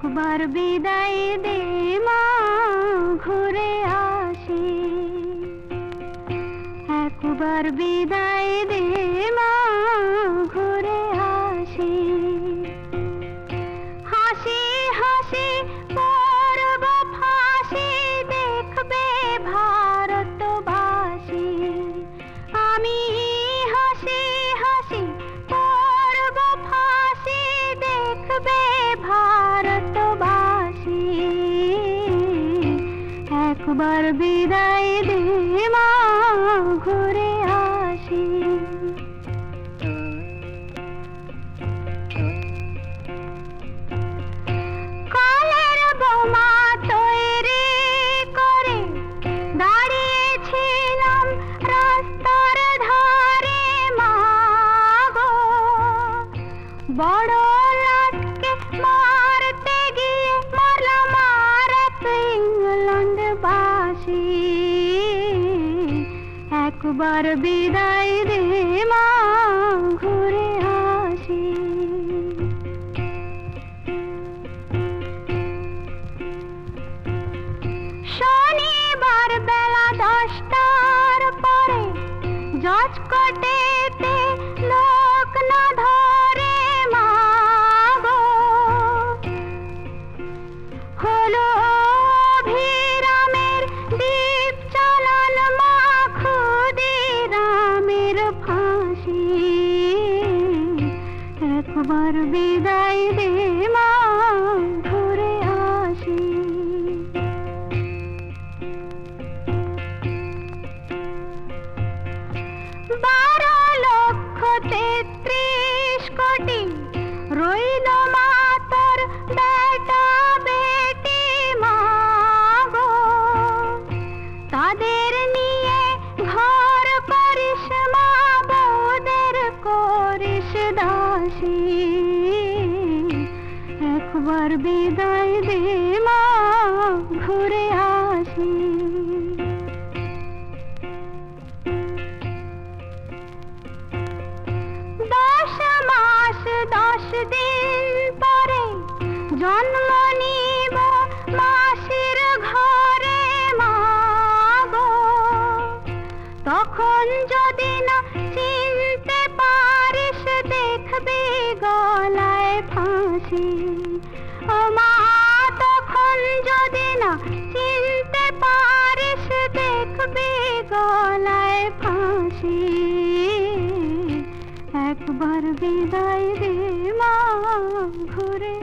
একবার বিদায় দে মা, ঘুরে আসি। একবার বিদায় দে মা, ঘুরে আসি। হাসি হাসি পরব ফাঁসি, দেখবে ভারতবাসী। আমি হাসি হাসি পরব ফাঁসি, দেখবে ভারতবাসী। একবার বিদায় দে মা, ঘুরে আসি। কালের বোমা তৈরি করে দাঁড়িয়েছিলাম রাস্তার ধারে মা গো। বড় লাটকে মারতে গিয়ে মারলাম আর এক ইংল্যান্ডবাসী। একবার বিদায় দে মা, ঘুরে আসি। শনিবার বেলা 10টার পরে জজ কোর্টেতে লোক না ধরে মা গো। হলো অভিরামের দ্বীপ চালান মা, ক্ষুদিরামের ফাঁসি। একবার বিদায় দে মা, ঘুরে আসি। 12,33,000,000,000 রইল মা তোর বেটা বেটি মা গো। তাদের নিয়ে ঘর করিস মা, বউদের করিস দাসী। একবার বিদায় দে মা, ঘুরে আসি। 10 মাস 10 দিন পরে জন্ম নিব মাসির ঘরে মা গো। তখন যদি না চিনতে পারিস, দেখবি গলায় ফাঁসি। ও মা, তখন যদি না চিনতে পারিস, দেখবি গলায় ফাঁসি। একবার বিদায় দে মা, ঘুরে